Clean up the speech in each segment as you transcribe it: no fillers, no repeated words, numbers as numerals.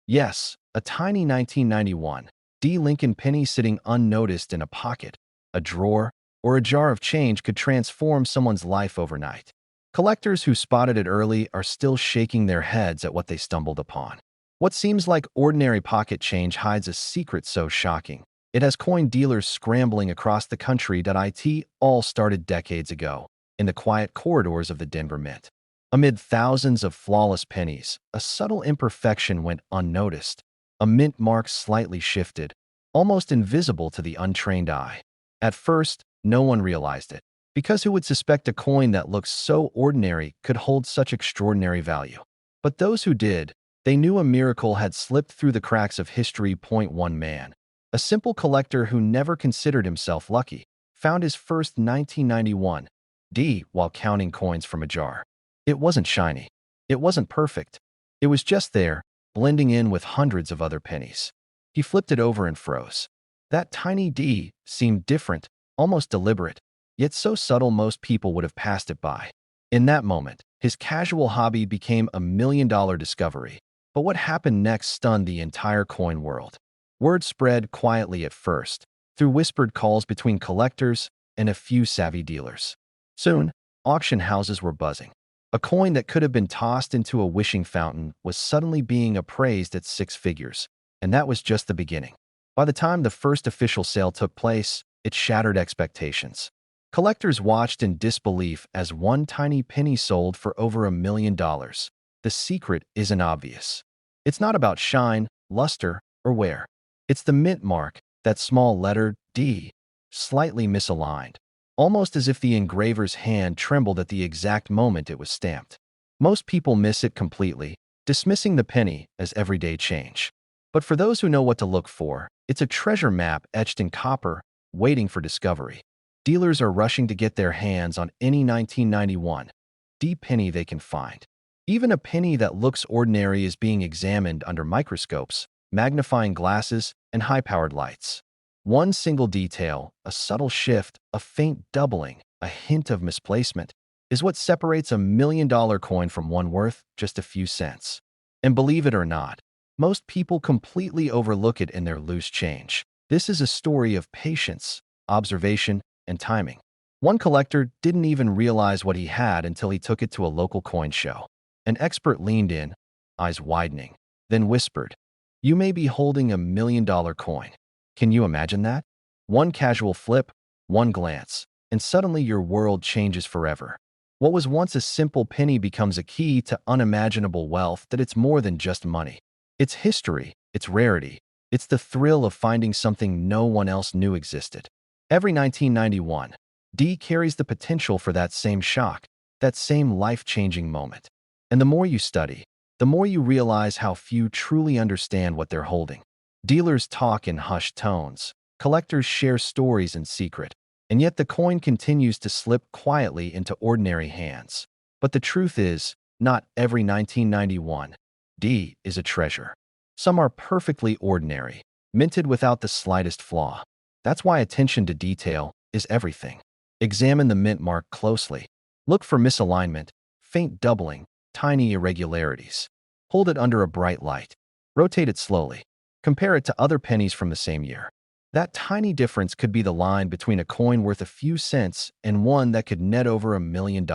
Yes, a tiny 1991 D. Lincoln penny sitting unnoticed in a pocket, a drawer, or a jar of change could transform someone's life overnight. Collectors who spotted it early are still shaking their heads at what they stumbled upon. What seems like ordinary pocket change hides a secret so shocking. It has coin dealers scrambling across the country. It all started decades ago, in the quiet corridors of the Denver Mint. Amid thousands of flawless pennies, a subtle imperfection went unnoticed. A mint mark slightly shifted, almost invisible to the untrained eye. At first, no one realized it, because who would suspect a coin that looks so ordinary could hold such extraordinary value? But those who did, they knew a miracle had slipped through the cracks of history. One man, a simple collector who never considered himself lucky, found his first 1991 D while counting coins from a jar. It wasn't shiny. It wasn't perfect. It was just there, blending in with hundreds of other pennies. He flipped it over and froze. That tiny D seemed different, almost deliberate, yet so subtle most people would have passed it by. In that moment, his casual hobby became a million-dollar discovery. But what happened next stunned the entire coin world. Word spread quietly at first, through whispered calls between collectors and a few savvy dealers. Soon, auction houses were buzzing. A coin that could have been tossed into a wishing fountain was suddenly being appraised at six figures, and that was just the beginning. By the time the first official sale took place, it shattered expectations. Collectors watched in disbelief as one tiny penny sold for over $1 million. The secret isn't obvious. It's not about shine, luster, or wear. It's the mint mark, that small letter D, slightly misaligned, almost as if the engraver's hand trembled at the exact moment it was stamped. Most people miss it completely, dismissing the penny as everyday change. But for those who know what to look for, it's a treasure map etched in copper, waiting for discovery. Dealers are rushing to get their hands on any 1991 D penny they can find. Even a penny that looks ordinary is being examined under microscopes, magnifying glasses, and high-powered lights. One single detail, a subtle shift, a faint doubling, a hint of misplacement, is what separates a $1 million coin from one worth just a few cents. And believe it or not, most people completely overlook it in their loose change. This is a story of patience, observation, and timing. One collector didn't even realize what he had until he took it to a local coin show. An expert leaned in, eyes widening, then whispered, "You may be holding a $1 million coin." Can you imagine that? One casual flip, one glance, and suddenly your world changes forever. What was once a simple penny becomes a key to unimaginable wealth. That it's more than just money. It's history, it's rarity, it's the thrill of finding something no one else knew existed. Every 1991 D carries the potential for that same shock, that same life-changing moment. And the more you study, the more you realize how few truly understand what they're holding. Dealers talk in hushed tones, collectors share stories in secret, and yet the coin continues to slip quietly into ordinary hands. But the truth is, not every 1991 D is a treasure. Some are perfectly ordinary, minted without the slightest flaw. That's why attention to detail is everything. Examine the mint mark closely. Look for misalignment, faint doubling, tiny irregularities. Hold it under a bright light. Rotate it slowly. Compare it to other pennies from the same year. That tiny difference could be the line between a coin worth a few cents and one that could net over $1 million.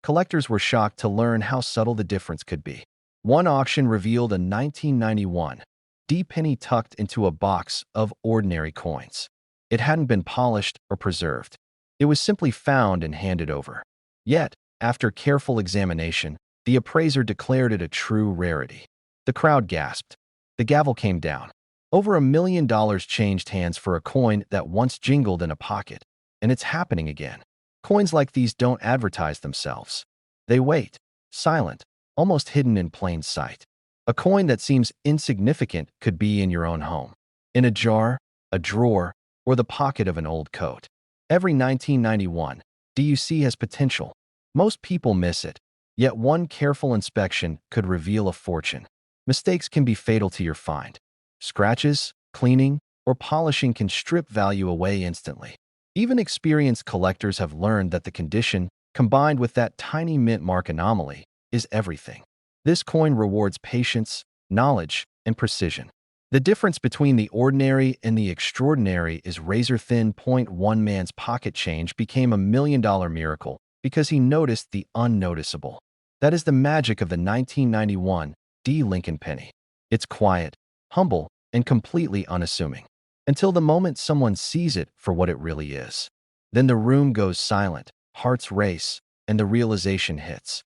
Collectors were shocked to learn how subtle the difference could be. One auction revealed a 1991 D penny tucked into a box of ordinary coins. It hadn't been polished or preserved. It was simply found and handed over. Yet, after careful examination, the appraiser declared it a true rarity. The crowd gasped. The gavel came down. Over $1 million changed hands for a coin that once jingled in a pocket. And it's happening again. Coins like these don't advertise themselves. They wait, silent, almost hidden in plain sight. A coin that seems insignificant could be in your own home, in a jar, a drawer, or the pocket of an old coat. Every 1991 DUC has potential. Most people miss it, yet one careful inspection could reveal a fortune. Mistakes can be fatal to your find. Scratches, cleaning, or polishing can strip value away instantly. Even experienced collectors have learned that the condition, combined with that tiny mint mark anomaly, is everything. This coin rewards patience, knowledge, and precision. The difference between the ordinary and the extraordinary is razor-thin. One man's pocket change became $1 million miracle because he noticed the unnoticeable. That is the magic of the 1991 D. Lincoln penny. It's quiet, humble, and completely unassuming. Until the moment someone sees it for what it really is. Then the room goes silent, hearts race, and the realization hits.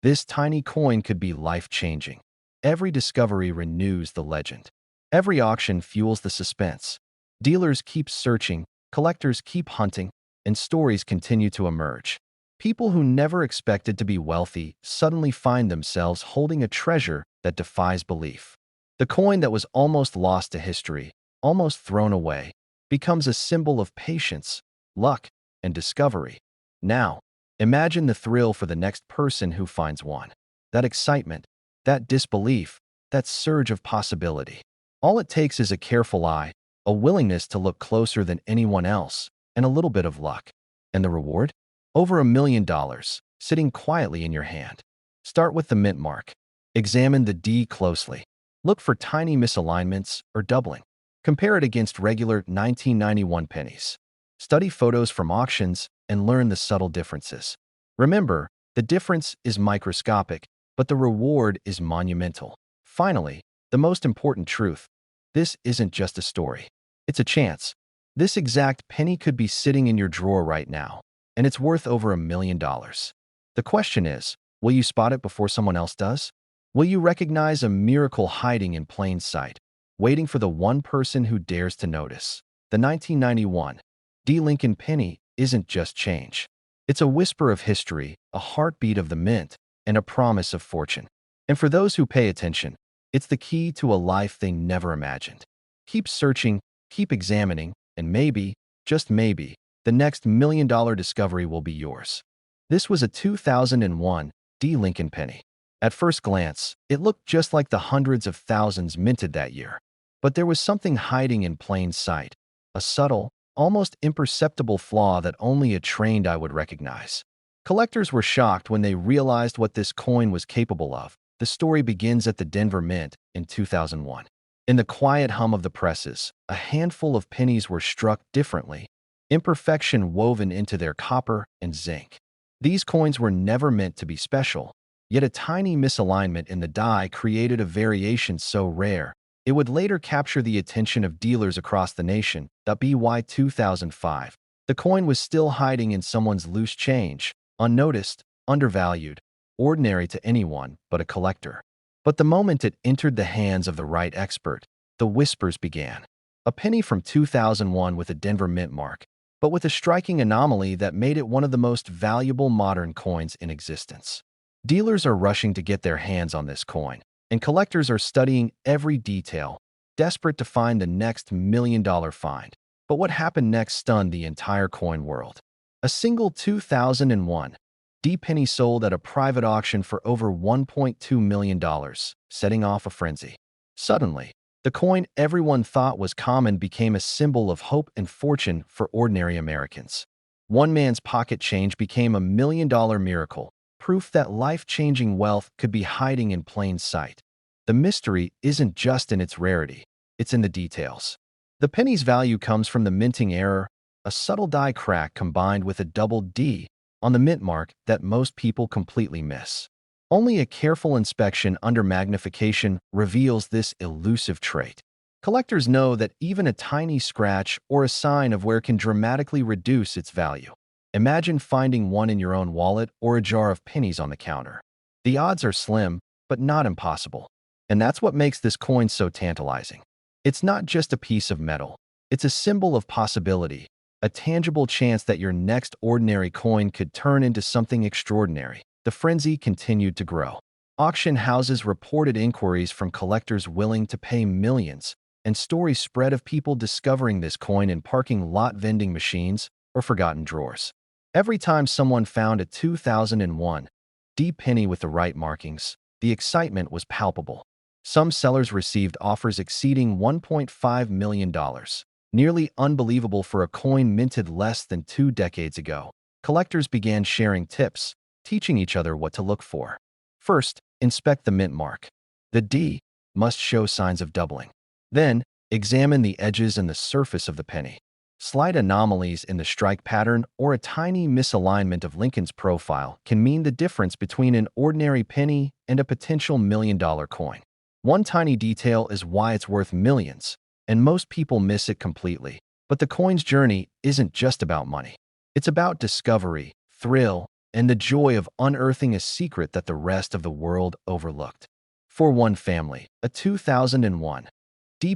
This tiny coin could be life-changing. Every discovery renews the legend. Every auction fuels the suspense. Dealers keep searching, collectors keep hunting, and stories continue to emerge. People who never expected to be wealthy suddenly find themselves holding a treasure that defies belief. The coin that was almost lost to history, almost thrown away, becomes a symbol of patience, luck, and discovery. Now, imagine the thrill for the next person who finds one. That excitement, that disbelief, that surge of possibility. All it takes is a careful eye, a willingness to look closer than anyone else, and a little bit of luck. And the reward? Over $1 million, sitting quietly in your hand. Start with the mint mark. Examine the D closely. Look for tiny misalignments or doubling. Compare it against regular 1991 pennies. Study photos from auctions and learn the subtle differences. Remember, the difference is microscopic, but the reward is monumental. Finally, the most important truth: this isn't just a story. It's a chance. This exact penny could be sitting in your drawer right now, and it's worth over $1 million. The question is, will you spot it before someone else does? Will you recognize a miracle hiding in plain sight, waiting for the one person who dares to notice? The 1991 D. Lincoln penny isn't just change. It's a whisper of history, a heartbeat of the mint, and a promise of fortune. And for those who pay attention, it's the key to a life they never imagined. Keep searching, keep examining, and maybe, just maybe, the next $1 million discovery will be yours. This was a 2001 D. Lincoln penny. At first glance, it looked just like the hundreds of thousands minted that year. But there was something hiding in plain sight, a subtle, almost imperceptible flaw that only a trained eye would recognize. Collectors were shocked when they realized what this coin was capable of. The story begins at the Denver Mint in 2001. In the quiet hum of the presses, a handful of pennies were struck differently, imperfection woven into their copper and zinc. These coins were never meant to be special, yet a tiny misalignment in the die created a variation so rare, it would later capture the attention of dealers across the nation. By 2005, the coin was still hiding in someone's loose change, unnoticed, undervalued, ordinary to anyone but a collector. But the moment it entered the hands of the right expert, the whispers began. A penny from 2001 with a Denver Mint mark, but with a striking anomaly that made it one of the most valuable modern coins in existence. Dealers are rushing to get their hands on this coin, and collectors are studying every detail, desperate to find the next $1 million find. But what happened next stunned the entire coin world. A single 2001 D penny sold at a private auction for over $1.2 million, setting off a frenzy. Suddenly, the coin everyone thought was common became a symbol of hope and fortune for ordinary Americans. One man's pocket change became $1 million miracle, proof that life-changing wealth could be hiding in plain sight. The mystery isn't just in its rarity, it's in the details. The penny's value comes from the minting error, a subtle die crack combined with a double D on the mint mark that most people completely miss. Only a careful inspection under magnification reveals this elusive trait. Collectors know that even a tiny scratch or a sign of wear can dramatically reduce its value. Imagine finding one in your own wallet or a jar of pennies on the counter. The odds are slim, but not impossible. And that's what makes this coin so tantalizing. It's not just a piece of metal. It's a symbol of possibility, a tangible chance that your next ordinary coin could turn into something extraordinary. The frenzy continued to grow. Auction houses reported inquiries from collectors willing to pay millions, and stories spread of people discovering this coin in parking lot vending machines or forgotten drawers. Every time someone found a 2001 D penny with the right markings, the excitement was palpable. Some sellers received offers exceeding $1.5 million, nearly unbelievable for a coin minted less than 2 decades ago. Collectors began sharing tips, teaching each other what to look for. First, inspect the mint mark. The D, must show signs of doubling. Then, examine the edges and the surface of the penny. Slight anomalies in the strike pattern or a tiny misalignment of Lincoln's profile can mean the difference between an ordinary penny and a potential million-dollar coin. One tiny detail is why it's worth millions, and most people miss it completely. But the coin's journey isn't just about money. It's about discovery, thrill, and the joy of unearthing a secret that the rest of the world overlooked. For one family, a 2001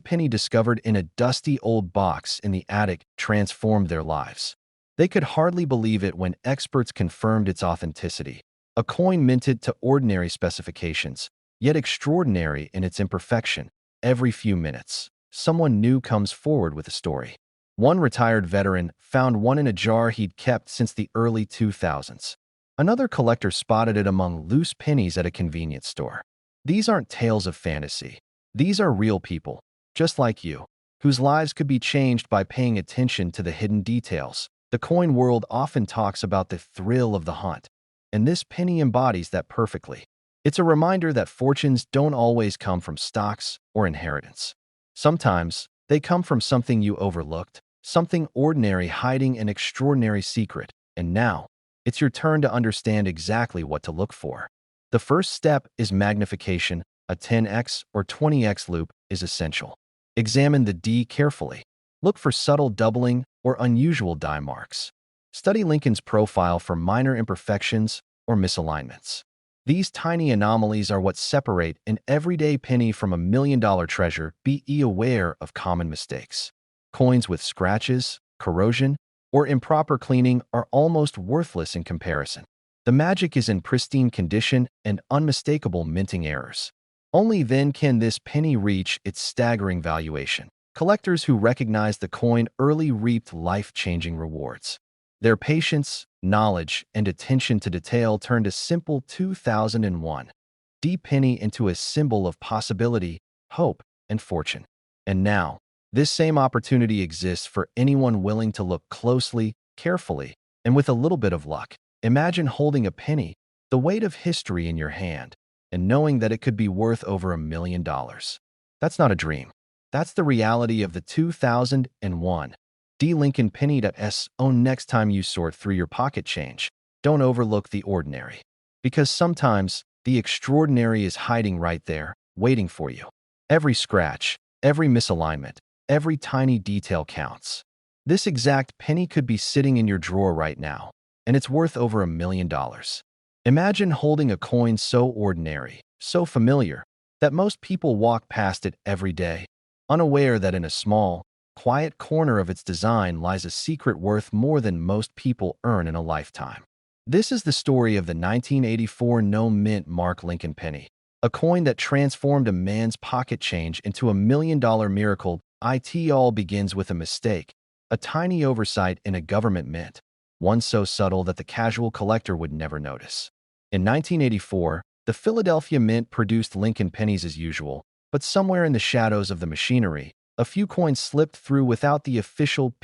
penny discovered in a dusty old box in the attic transformed their lives. They could hardly believe it when experts confirmed its authenticity. A coin minted to ordinary specifications, yet extraordinary in its imperfection. Every few minutes, someone new comes forward with a story. One retired veteran found one in a jar he'd kept since the early 2000s. Another collector spotted it among loose pennies at a convenience store. These aren't tales of fantasy. These are real people, just like you, whose lives could be changed by paying attention to the hidden details. The coin world often talks about the thrill of the hunt, and this penny embodies that perfectly. It's a reminder that fortunes don't always come from stocks or inheritance. Sometimes, they come from something you overlooked, something ordinary hiding an extraordinary secret, and now, it's your turn to understand exactly what to look for. The first step is magnification. A 10x or 20x loop is essential. Examine the D carefully. Look for subtle doubling or unusual die marks. Study Lincoln's profile for minor imperfections or misalignments. These tiny anomalies are what separate an everyday penny from a million-dollar treasure. Be aware of common mistakes. Coins with scratches, corrosion, or improper cleaning are almost worthless in comparison. The magic is in pristine condition and unmistakable minting errors. Only then can this penny reach its staggering valuation. Collectors who recognize the coin early reaped life-changing rewards. Their patience, knowledge, and attention to detail turned a simple 2001 penny into a symbol of possibility, hope, and fortune. And now, this same opportunity exists for anyone willing to look closely, carefully, and with a little bit of luck. Imagine holding a penny, the weight of history in your hand, and knowing that it could be worth over $1 million. That's not a dream. That's the reality of the 2001 Lincoln penny. Next time you sort through your pocket change, don't overlook the ordinary. Because sometimes, the extraordinary is hiding right there, waiting for you. Every scratch, every misalignment, every tiny detail counts. This exact penny could be sitting in your drawer right now, and it's worth over $1 million. Imagine holding a coin so ordinary, so familiar, that most people walk past it every day, unaware that in a small, quiet corner of its design lies a secret worth more than most people earn in a lifetime. This is the story of the 1984 no-mint mark Lincoln penny, a coin that transformed a man's pocket change into $1 million miracle. It all begins with a mistake, a tiny oversight in a government mint, one so subtle that the casual collector would never notice. In 1984, the Philadelphia Mint produced Lincoln pennies as usual, but somewhere in the shadows of the machinery, a few coins slipped through without the official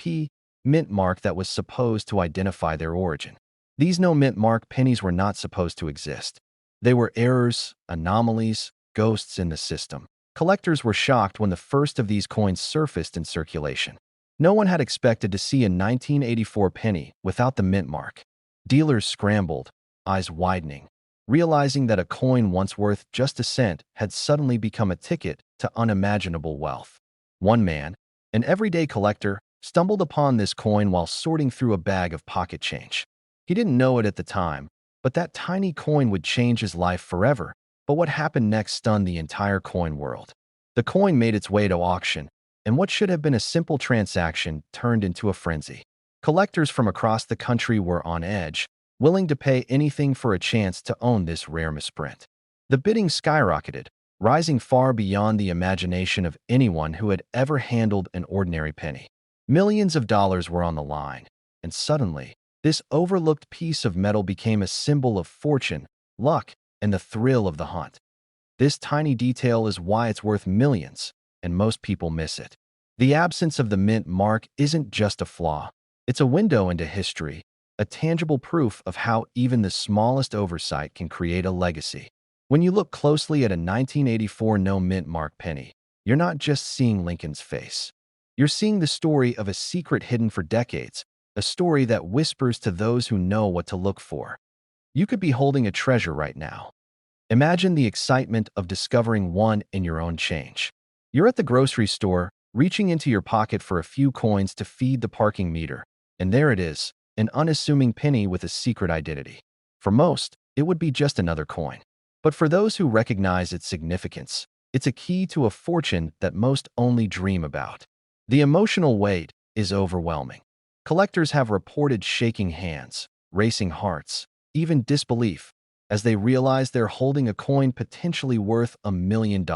mint mark that was supposed to identify their origin. These no-mint mark pennies were not supposed to exist. They were errors, anomalies, ghosts in the system. Collectors were shocked when the first of these coins surfaced in circulation. No one had expected to see a 1984 penny without the mint mark. Dealers scrambled, eyes widening, realizing that a coin once worth just a cent had suddenly become a ticket to unimaginable wealth. One man, an everyday collector, stumbled upon this coin while sorting through a bag of pocket change. He didn't know it at the time, but that tiny coin would change his life forever. But what happened next stunned the entire coin world. The coin made its way to auction, and what should have been a simple transaction turned into a frenzy. Collectors from across the country were on edge, willing to pay anything for a chance to own this rare misprint. The bidding skyrocketed, rising far beyond the imagination of anyone who had ever handled an ordinary penny. Millions of dollars were on the line, and suddenly, this overlooked piece of metal became a symbol of fortune, luck, and the thrill of the hunt. This tiny detail is why it's worth millions, and most people miss it. The absence of the mint mark isn't just a flaw. It's a window into history, a tangible proof of how even the smallest oversight can create a legacy. When you look closely at a 1984 no mint mark penny, you're not just seeing Lincoln's face. You're seeing the story of a secret hidden for decades, a story that whispers to those who know what to look for. You could be holding a treasure right now. Imagine the excitement of discovering one in your own change. You're at the grocery store, reaching into your pocket for a few coins to feed the parking meter, and there it is, an unassuming penny with a secret identity. For most, it would be just another coin. But for those who recognize its significance, it's a key to a fortune that most only dream about. The emotional weight is overwhelming. Collectors have reported shaking hands, racing hearts, even disbelief, as they realize they're holding a coin potentially worth $1 million.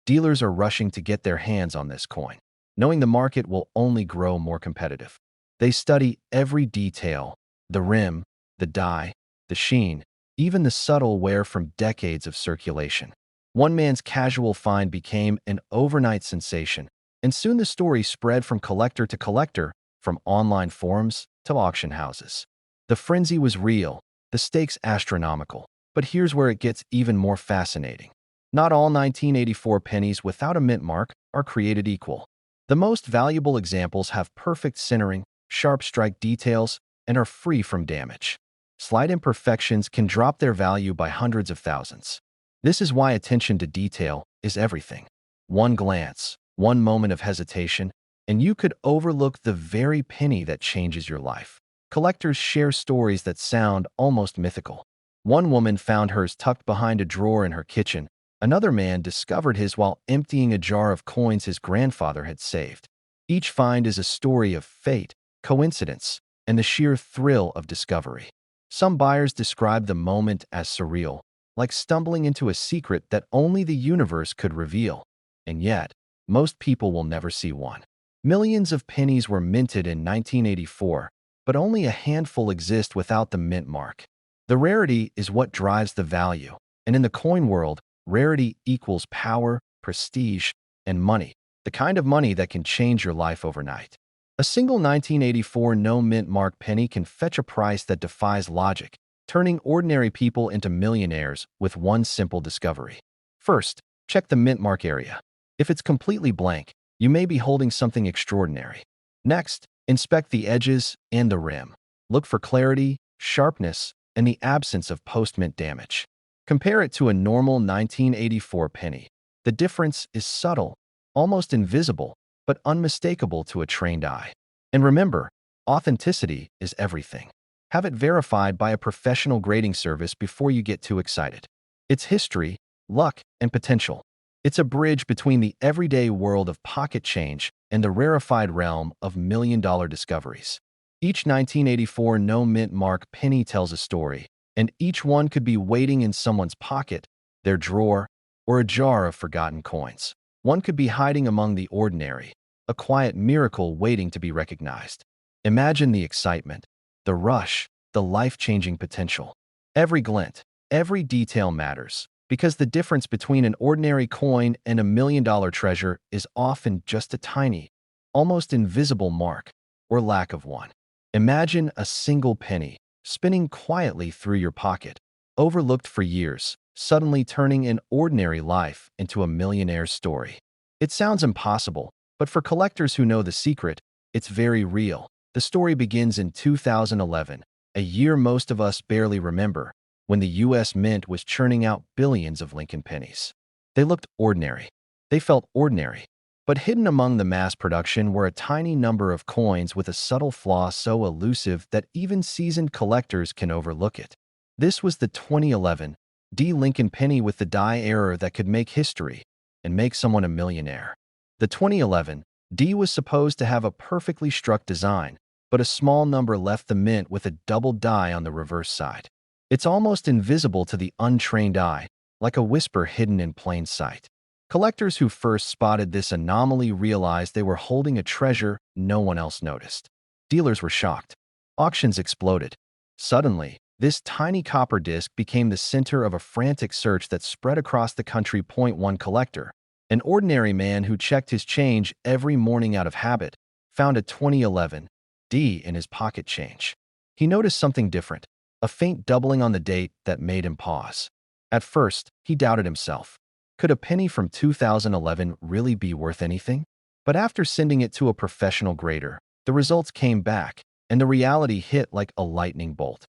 Dealers are rushing to get their hands on this coin, knowing the market will only grow more competitive. They study every detail, the rim, the die, the sheen, even the subtle wear from decades of circulation. One man's casual find became an overnight sensation, and soon the story spread from collector to collector, from online forums to auction houses. The frenzy was real, the stakes astronomical. But here's where it gets even more fascinating. Not all 1984 pennies without a mint mark are created equal. The most valuable examples have perfect centering, sharp strike details, and are free from damage. Slight imperfections can drop their value by hundreds of thousands. This is why attention to detail is everything. One glance, one moment of hesitation, and you could overlook the very penny that changes your life. Collectors share stories that sound almost mythical. One woman found hers tucked behind a drawer in her kitchen. Another man discovered his while emptying a jar of coins his grandfather had saved. Each find is a story of fate, coincidence, and the sheer thrill of discovery. Some buyers describe the moment as surreal, like stumbling into a secret that only the universe could reveal. And yet, most people will never see one. Millions of pennies were minted in 1984, but only a handful exist without the mint mark. The rarity is what drives the value, and in the coin world, rarity equals power, prestige, and money, the kind of money that can change your life overnight. A single 1984 no mint mark penny can fetch a price that defies logic, turning ordinary people into millionaires with one simple discovery. First, check the mint mark area. If it's completely blank, you may be holding something extraordinary. Next, inspect the edges and the rim. Look for clarity, sharpness, and the absence of post-mint damage. Compare it to a normal 1984 penny. The difference is subtle, almost invisible, but unmistakable to a trained eye. And remember, authenticity is everything. Have it verified by a professional grading service before you get too excited. It's history, luck, and potential. It's a bridge between the everyday world of pocket change and the rarefied realm of million-dollar discoveries. Each 1984 no mint mark penny tells a story, and each one could be waiting in someone's pocket, their drawer, or a jar of forgotten coins. One could be hiding among the ordinary, a quiet miracle waiting to be recognized. Imagine the excitement, the rush, the life-changing potential. Every glint, every detail matters, because the difference between an ordinary coin and a million-dollar treasure is often just a tiny, almost invisible mark, or lack of one. Imagine a single penny, spinning quietly through your pocket, overlooked for years, suddenly turning an ordinary life into a millionaire's story. It sounds impossible, but for collectors who know the secret, it's very real. The story begins in 2011, a year most of us barely remember, when the U.S. Mint was churning out billions of Lincoln pennies. They looked ordinary. They felt ordinary. But hidden among the mass production were a tiny number of coins with a subtle flaw so elusive that even seasoned collectors can overlook it. This was the 2011 D Lincoln penny with the die error that could make history and make someone a millionaire. The 2011 D was supposed to have a perfectly struck design, but a small number left the mint with a double die on the reverse side. It's almost invisible to the untrained eye, like a whisper hidden in plain sight. Collectors who first spotted this anomaly realized they were holding a treasure no one else noticed. Dealers were shocked. Auctions exploded. Suddenly, this tiny copper disc became the center of a frantic search that spread across the country. One collector, an ordinary man who checked his change every morning out of habit, found a 2011 D in his pocket change. He noticed something different, a faint doubling on the date that made him pause. At first, he doubted himself. Could a penny from 2011 really be worth anything? But after sending it to a professional grader, the results came back, and the reality hit like a lightning bolt.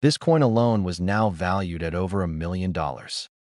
This coin alone was now valued at over $1 million.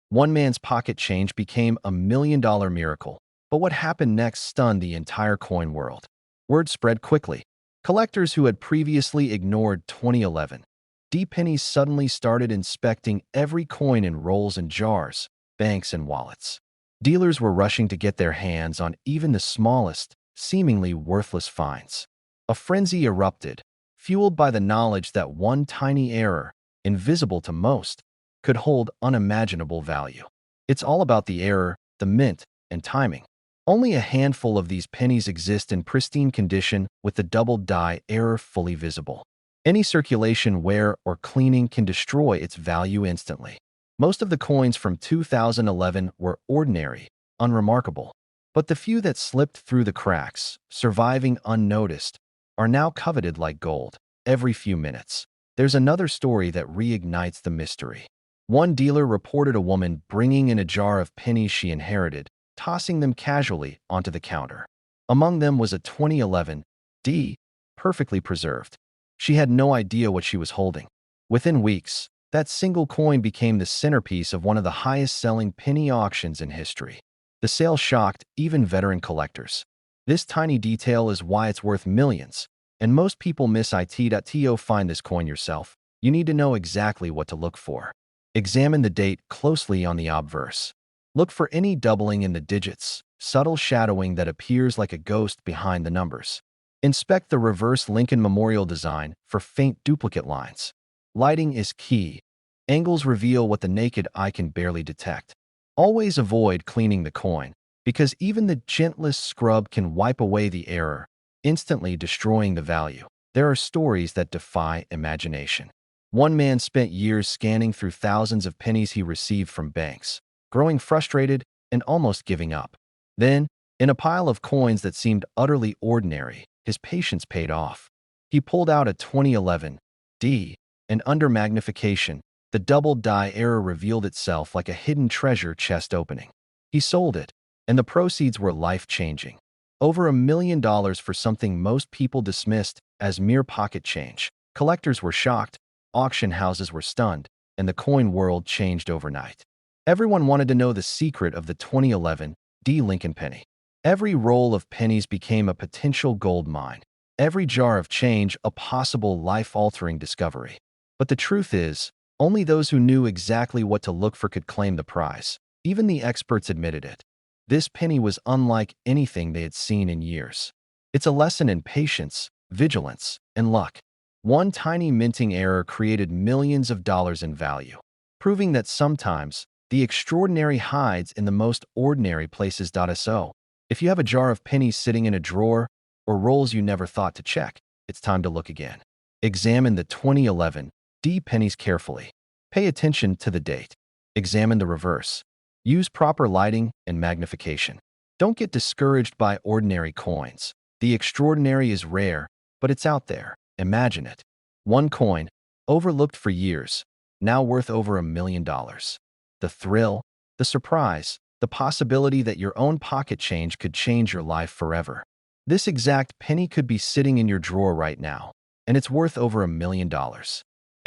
One man's pocket change became $1 million miracle. But what happened next stunned the entire coin world. Word spread quickly. Collectors who had previously ignored 2011 D pennies suddenly started inspecting every coin in rolls and jars, banks and wallets. Dealers were rushing to get their hands on even the smallest, seemingly worthless finds. A frenzy erupted, fueled by the knowledge that one tiny error, invisible to most, could hold unimaginable value. It's all about the error, the mint, and timing. Only a handful of these pennies exist in pristine condition with the double die error fully visible. Any circulation, wear, or cleaning can destroy its value instantly. Most of the coins from 2011 were ordinary, unremarkable. But the few that slipped through the cracks, surviving unnoticed, are now coveted like gold. Every few minutes, there's another story that reignites the mystery. One dealer reported a woman bringing in a jar of pennies she inherited, tossing them casually onto the counter. Among them was a 2011 D, perfectly preserved. She had no idea what she was holding. Within weeks, that single coin became the centerpiece of one of the highest-selling penny auctions in history. The sale shocked even veteran collectors. This tiny detail is why it's worth millions, and most people miss it. To find this coin yourself, you need to know exactly what to look for. Examine the date closely on the obverse. Look for any doubling in the digits, subtle shadowing that appears like a ghost behind the numbers. Inspect the reverse Lincoln Memorial design for faint duplicate lines. Lighting is key. Angles reveal what the naked eye can barely detect. Always avoid cleaning the coin, because even the gentlest scrub can wipe away the error, instantly destroying the value. There are stories that defy imagination. One man spent years scanning through thousands of pennies he received from banks, growing frustrated and almost giving up. Then, in a pile of coins that seemed utterly ordinary, his patience paid off. He pulled out a 2011 D, and under magnification, the double die error revealed itself like a hidden treasure chest opening. He sold it, and the proceeds were life-changing. Over $1 million for something most people dismissed as mere pocket change. Collectors were shocked, auction houses were stunned, and the coin world changed overnight. Everyone wanted to know the secret of the 2011 D Lincoln penny. Every roll of pennies became a potential gold mine. Every jar of change a possible life-altering discovery. But the truth is, only those who knew exactly what to look for could claim the prize. Even the experts admitted it. This penny was unlike anything they had seen in years. It's a lesson in patience, vigilance, and luck. One tiny minting error created millions of dollars in value, proving that sometimes the extraordinary hides in the most ordinary places. So, if you have a jar of pennies sitting in a drawer or rolls you never thought to check, it's time to look again. Examine the 2011 D pennies carefully. Pay attention to the date. Examine the reverse. Use proper lighting and magnification. Don't get discouraged by ordinary coins. The extraordinary is rare, but it's out there. Imagine it. One coin, overlooked for years, now worth over $1 million. The thrill, the surprise, the possibility that your own pocket change could change your life forever. This exact penny could be sitting in your drawer right now, and it's worth over $1 million.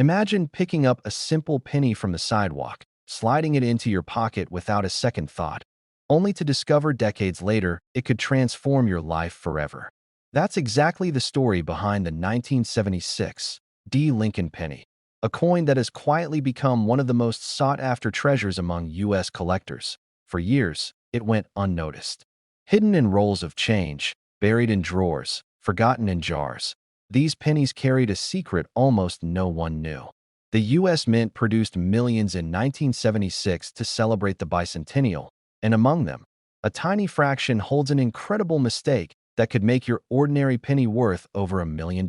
Imagine picking up a simple penny from the sidewalk, sliding it into your pocket without a second thought, only to discover decades later it could transform your life forever. That's exactly the story behind the 1976 D Lincoln penny, a coin that has quietly become one of the most sought-after treasures among U.S. collectors. For years, it went unnoticed. Hidden in rolls of change, buried in drawers, forgotten in jars, these pennies carried a secret almost no one knew. The U.S. Mint produced millions in 1976 to celebrate the bicentennial, and among them, a tiny fraction holds an incredible mistake that could make your ordinary penny worth over $1 million.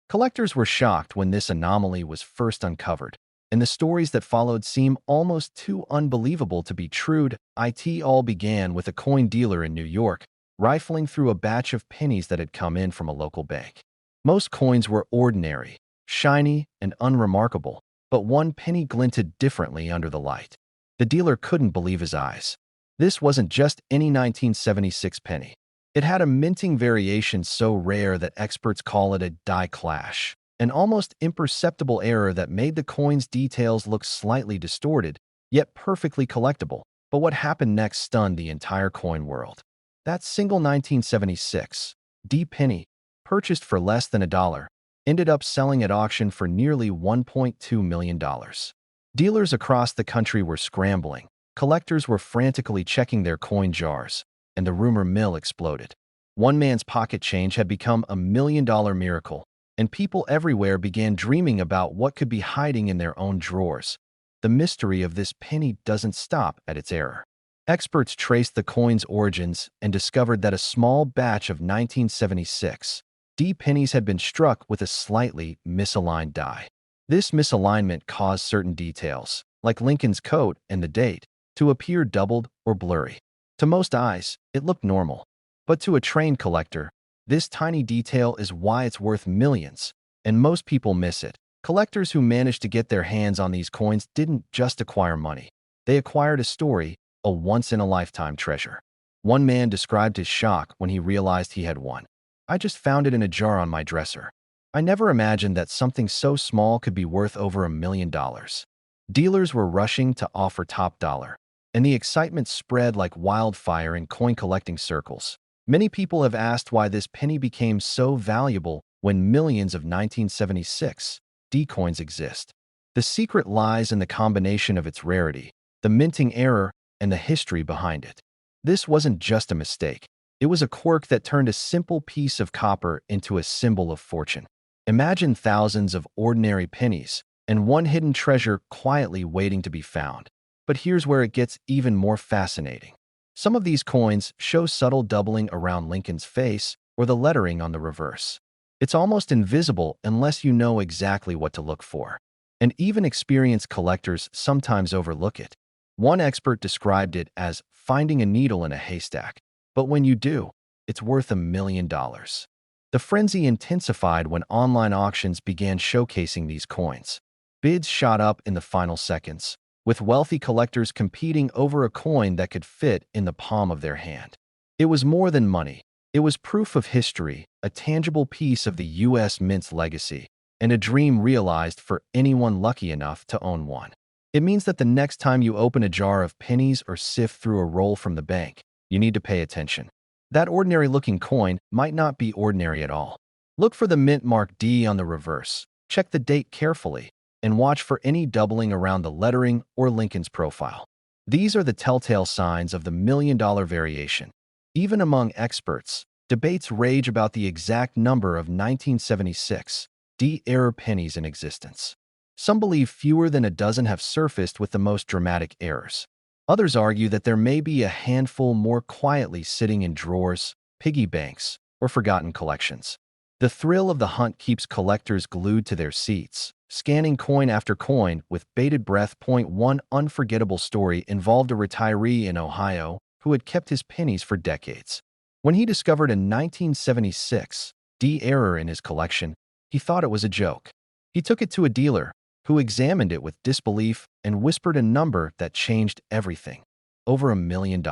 Collectors were shocked when this anomaly was first uncovered, and the stories that followed seem almost too unbelievable to be true. It all began with a coin dealer in New York rifling through a batch of pennies that had come in from a local bank. Most coins were ordinary, shiny, and unremarkable, but one penny glinted differently under the light. The dealer couldn't believe his eyes. This wasn't just any 1976 penny. It had a minting variation so rare that experts call it a die clash, an almost imperceptible error that made the coin's details look slightly distorted, yet perfectly collectible. But what happened next stunned the entire coin world. That single 1976 D penny, purchased for less than $1, ended up selling at auction for nearly $1.2 million. Dealers across the country were scrambling. Collectors were frantically checking their coin jars, and the rumor mill exploded. One man's pocket change had become a $1 million miracle, and people everywhere began dreaming about what could be hiding in their own drawers. The mystery of this penny doesn't stop at its error. Experts traced the coin's origins and discovered that a small batch of 1976 D pennies had been struck with a slightly misaligned die. This misalignment caused certain details, like Lincoln's coat and the date, to appear doubled or blurry. To most eyes, it looked normal. But to a trained collector, this tiny detail is why it's worth millions, and most people miss it. Collectors who managed to get their hands on these coins didn't just acquire money. They acquired a story, a once-in-a-lifetime treasure. One man described his shock when he realized he had one. "I just found it in a jar on my dresser. I never imagined that something so small could be worth over $1 million." Dealers were rushing to offer top dollar, and the excitement spread like wildfire in coin collecting circles. Many people have asked why this penny became so valuable when millions of 1976 D coins exist. The secret lies in the combination of its rarity, the minting error, and the history behind it. This wasn't just a mistake. It was a quirk that turned a simple piece of copper into a symbol of fortune. Imagine thousands of ordinary pennies and one hidden treasure quietly waiting to be found. But here's where it gets even more fascinating. Some of these coins show subtle doubling around Lincoln's face or the lettering on the reverse. It's almost invisible unless you know exactly what to look for. And even experienced collectors sometimes overlook it. One expert described it as finding a needle in a haystack. But when you do, it's worth $1 million. The frenzy intensified when online auctions began showcasing these coins. Bids shot up in the final seconds, with wealthy collectors competing over a coin that could fit in the palm of their hand. It was more than money. It was proof of history, a tangible piece of the U.S. Mint's legacy, and a dream realized for anyone lucky enough to own one. It means that the next time you open a jar of pennies or sift through a roll from the bank, you need to pay attention. That ordinary-looking coin might not be ordinary at all. Look for the mint mark D on the reverse, check the date carefully, and watch for any doubling around the lettering or Lincoln's profile. These are the telltale signs of the $1 million variation. Even among experts, debates rage about the exact number of 1976 D error pennies in existence. Some believe fewer than a dozen have surfaced with the most dramatic errors. Others argue that there may be a handful more quietly sitting in drawers, piggy banks, or forgotten collections. The thrill of the hunt keeps collectors glued to their seats, scanning coin after coin with bated breath. One unforgettable story involved a retiree in Ohio who had kept his pennies for decades. When he discovered a 1976 D error in his collection, he thought it was a joke. He took it to a dealer, who examined it with disbelief and whispered a number that changed everything: over $1 million.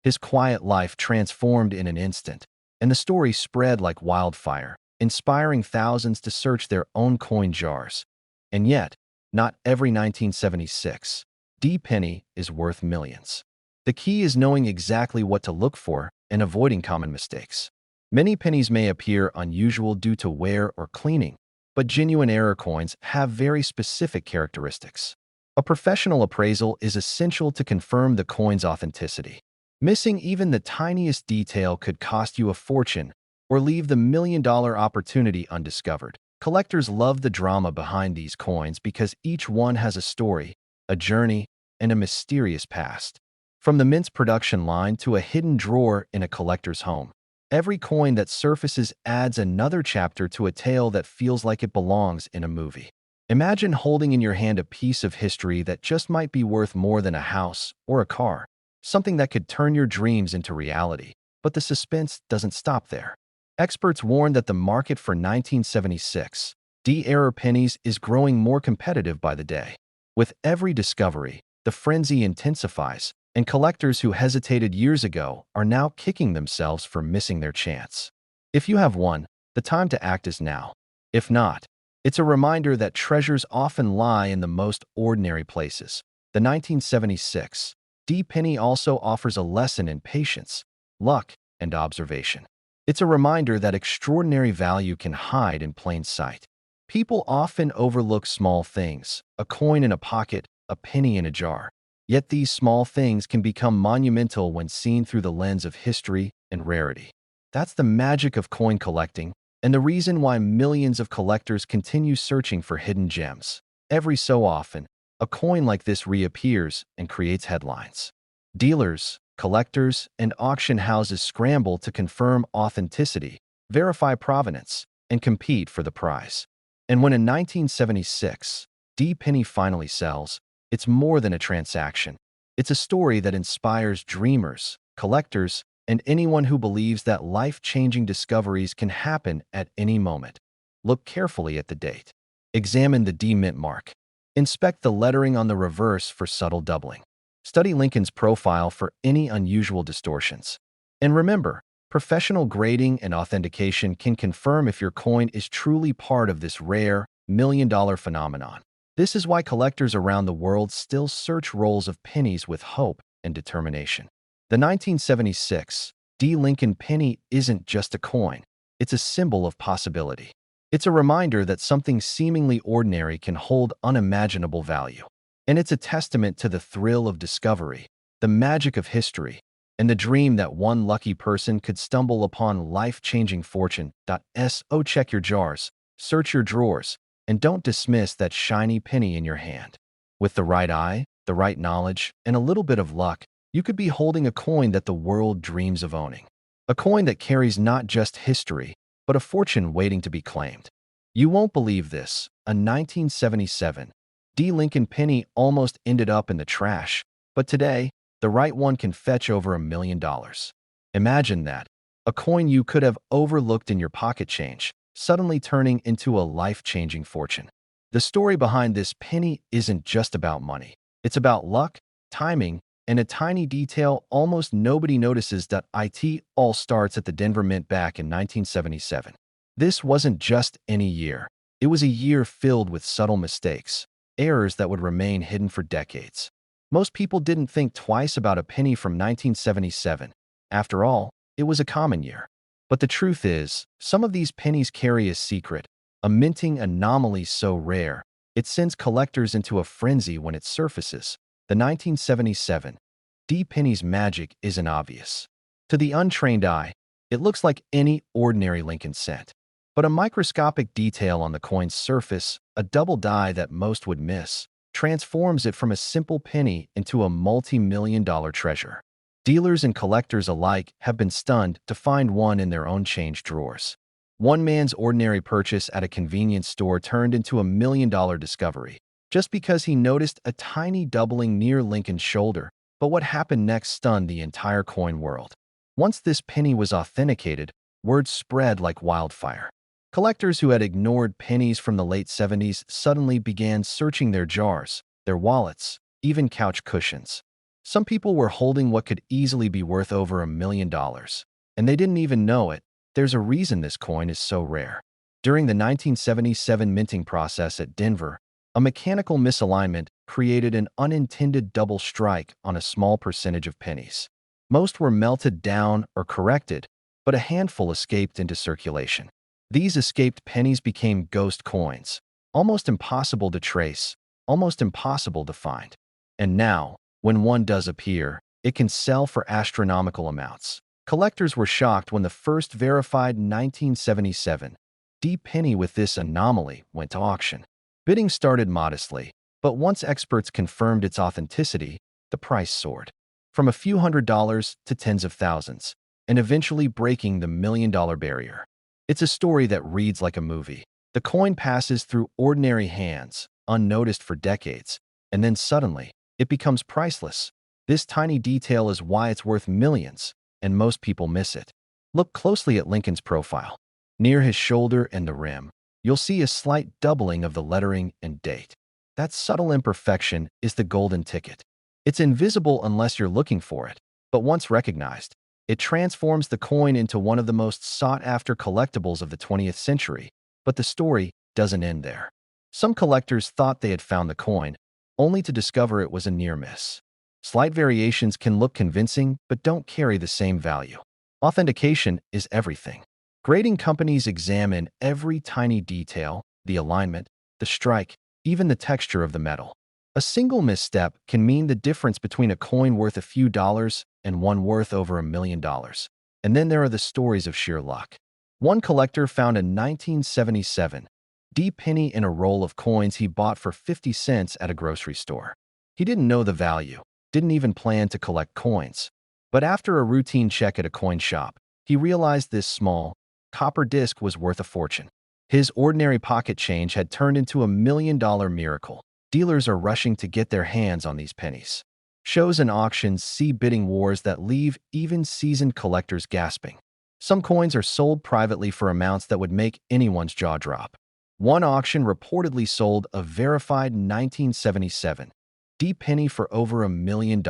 His quiet life transformed in an instant, and the story spread like wildfire, inspiring thousands to search their own coin jars. And yet, not every 1976 D penny is worth millions. The key is knowing exactly what to look for and avoiding common mistakes. Many pennies may appear unusual due to wear or cleaning, but genuine error coins have very specific characteristics. A professional appraisal is essential to confirm the coin's authenticity. Missing even the tiniest detail could cost you a fortune or leave the $1 million opportunity undiscovered. Collectors love the drama behind these coins because each one has a story, a journey, and a mysterious past. From the mint's production line to a hidden drawer in a collector's home, every coin that surfaces adds another chapter to a tale that feels like it belongs in a movie. Imagine holding in your hand a piece of history that just might be worth more than a house or a car, something that could turn your dreams into reality. But the suspense doesn't stop there. Experts warn that the market for 1976 D-era pennies is growing more competitive by the day. With every discovery, the frenzy intensifies, and collectors who hesitated years ago are now kicking themselves for missing their chance. If you have one, the time to act is now. If not, it's a reminder that treasures often lie in the most ordinary places. The 1976 D penny also offers a lesson in patience, luck, and observation. It's a reminder that extraordinary value can hide in plain sight. People often overlook small things, a coin in a pocket, a penny in a jar. Yet these small things can become monumental when seen through the lens of history and rarity. That's the magic of coin collecting, and the reason why millions of collectors continue searching for hidden gems. Every so often, a coin like this reappears and creates headlines. Dealers, collectors, and auction houses scramble to confirm authenticity, verify provenance, and compete for the prize. And when in 1976, D penny finally sells, it's more than a transaction. It's a story that inspires dreamers, collectors, and anyone who believes that life-changing discoveries can happen at any moment. Look carefully at the date. Examine the D mint mark. Inspect the lettering on the reverse for subtle doubling. Study Lincoln's profile for any unusual distortions. And remember, professional grading and authentication can confirm if your coin is truly part of this rare, million-dollar phenomenon. This is why collectors around the world still search rolls of pennies with hope and determination. The 1976 D. Lincoln penny isn't just a coin. It's a symbol of possibility. It's a reminder that something seemingly ordinary can hold unimaginable value. And it's a testament to the thrill of discovery, the magic of history, and the dream that one lucky person could stumble upon life-changing fortune. So check your jars, search your drawers, and don't dismiss that shiny penny in your hand. With the right eye, the right knowledge, and a little bit of luck, you could be holding a coin that the world dreams of owning. A coin that carries not just history, but a fortune waiting to be claimed. You won't believe this. A 1977 D. Lincoln penny almost ended up in the trash, but today, the right one can fetch over $1 million. Imagine that. A coin you could have overlooked in your pocket change, suddenly turning into a life-changing fortune. The story behind this penny isn't just about money. It's about luck, timing, and a tiny detail almost nobody notices. It all starts at the Denver Mint back in 1977. This wasn't just any year. It was a year filled with subtle mistakes, errors that would remain hidden for decades. Most people didn't think twice about a penny from 1977. After all, it was a common year. But the truth is, some of these pennies carry a secret, a minting anomaly so rare, it sends collectors into a frenzy when it surfaces. The 1977 D penny's magic isn't obvious. To the untrained eye, it looks like any ordinary Lincoln cent. But a microscopic detail on the coin's surface, a double die that most would miss, transforms it from a simple penny into a multi-million-dollar treasure. Dealers and collectors alike have been stunned to find one in their own change drawers. One man's ordinary purchase at a convenience store turned into a million-dollar discovery, just because he noticed a tiny doubling near Lincoln's shoulder. But what happened next stunned the entire coin world. Once this penny was authenticated, word spread like wildfire. Collectors who had ignored pennies from the late 70s suddenly began searching their jars, their wallets, even couch cushions. Some people were holding what could easily be worth over $1 million, and they didn't even know it. There's a reason this coin is so rare. During the 1977 minting process at Denver, a mechanical misalignment created an unintended double strike on a small percentage of pennies. Most were melted down or corrected, but a handful escaped into circulation. These escaped pennies became ghost coins, almost impossible to trace, almost impossible to find. And now, when one does appear, it can sell for astronomical amounts. Collectors were shocked when the first verified 1977 D penny with this anomaly went to auction. Bidding started modestly, but once experts confirmed its authenticity, the price soared. From a few $100s to tens of thousands, and eventually breaking the $1 million barrier. It's a story that reads like a movie. The coin passes through ordinary hands, unnoticed for decades, and then suddenly, it becomes priceless. This tiny detail is why it's worth millions, and most people miss it. Look closely at Lincoln's profile. Near his shoulder and the rim, you'll see a slight doubling of the lettering and date. That subtle imperfection is the golden ticket. It's invisible unless you're looking for it, but once recognized, it transforms the coin into one of the most sought-after collectibles of the 20th century. But the story doesn't end there. Some collectors thought they had found the coin, only to discover it was a near miss. Slight variations can look convincing, but don't carry the same value. Authentication is everything. Grading companies examine every tiny detail, the alignment, the strike, even the texture of the metal. A single misstep can mean the difference between a coin worth a few dollars and one worth over $1 million. And then there are the stories of sheer luck. One collector found a 1977 penny in a roll of coins he bought for 50 cents at a grocery store. He didn't know the value, didn't even plan to collect coins. But after a routine check at a coin shop, he realized this small, copper disc was worth a fortune. His ordinary pocket change had turned into $1 million miracle. Dealers are rushing to get their hands on these pennies. Shows and auctions see bidding wars that leave even seasoned collectors gasping. Some coins are sold privately for amounts that would make anyone's jaw drop. One auction reportedly sold a verified 1977 penny for over $1 million.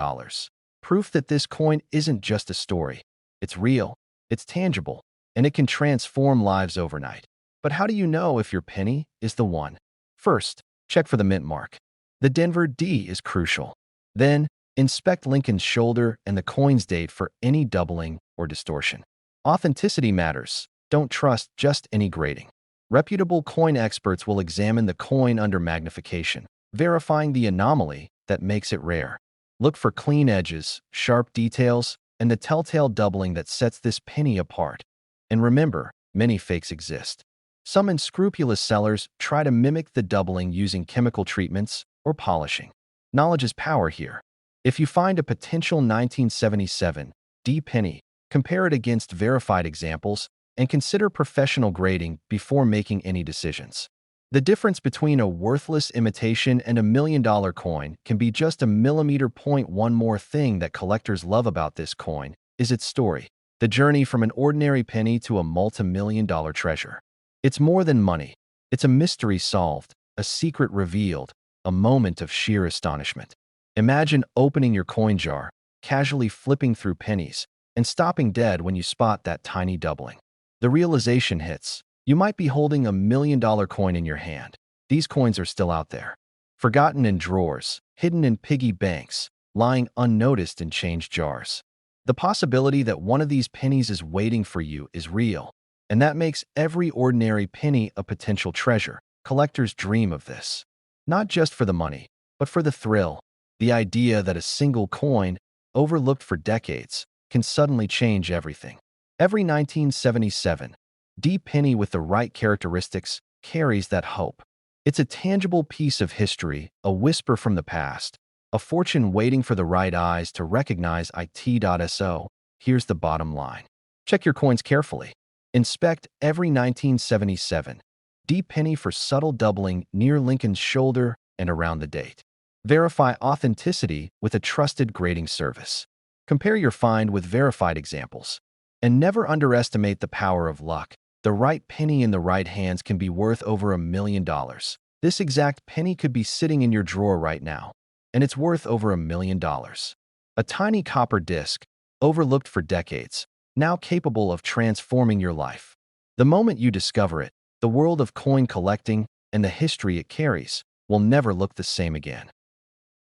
Proof that this coin isn't just a story. It's real, it's tangible, and it can transform lives overnight. But how do you know if your penny is the one? First, check for the mint mark. The Denver D is crucial. Then, inspect Lincoln's shoulder and the coin's date for any doubling or distortion. Authenticity matters. Don't trust just any grading. Reputable coin experts will examine the coin under magnification, verifying the anomaly that makes it rare. Look for clean edges, sharp details, and the telltale doubling that sets this penny apart. And remember, many fakes exist. Some unscrupulous sellers try to mimic the doubling using chemical treatments or polishing. Knowledge is power here. If you find a potential 1977 penny, compare it against verified examples and consider professional grading before making any decisions. The difference between a worthless imitation and $1 million coin can be just a millimeter. One more thing that collectors love about this coin is its story, the journey from an ordinary penny to a multi-million-dollar treasure. It's more than money. It's a mystery solved, a secret revealed, a moment of sheer astonishment. Imagine opening your coin jar, casually flipping through pennies, and stopping dead when you spot that tiny doubling. The realization hits. You might be holding $1 million coin in your hand. These coins are still out there, forgotten in drawers, hidden in piggy banks, lying unnoticed in change jars. The possibility that one of these pennies is waiting for you is real, and that makes every ordinary penny a potential treasure. Collectors dream of this, not just for the money, but for the thrill, the idea that a single coin, overlooked for decades, can suddenly change everything. Every 1977 penny with the right characteristics carries that hope. It's a tangible piece of history, a whisper from the past, a fortune waiting for the right eyes to recognize it. Here's the bottom line. Check your coins carefully. Inspect every 1977 penny for subtle doubling near Lincoln's shoulder and around the date. Verify authenticity with a trusted grading service. Compare your find with verified examples. And never underestimate the power of luck. The right penny in the right hands can be worth over $1 million. This exact penny could be sitting in your drawer right now, and it's worth over $1 million. A tiny copper disc, overlooked for decades, now capable of transforming your life. The moment you discover it, the world of coin collecting and the history it carries will never look the same again.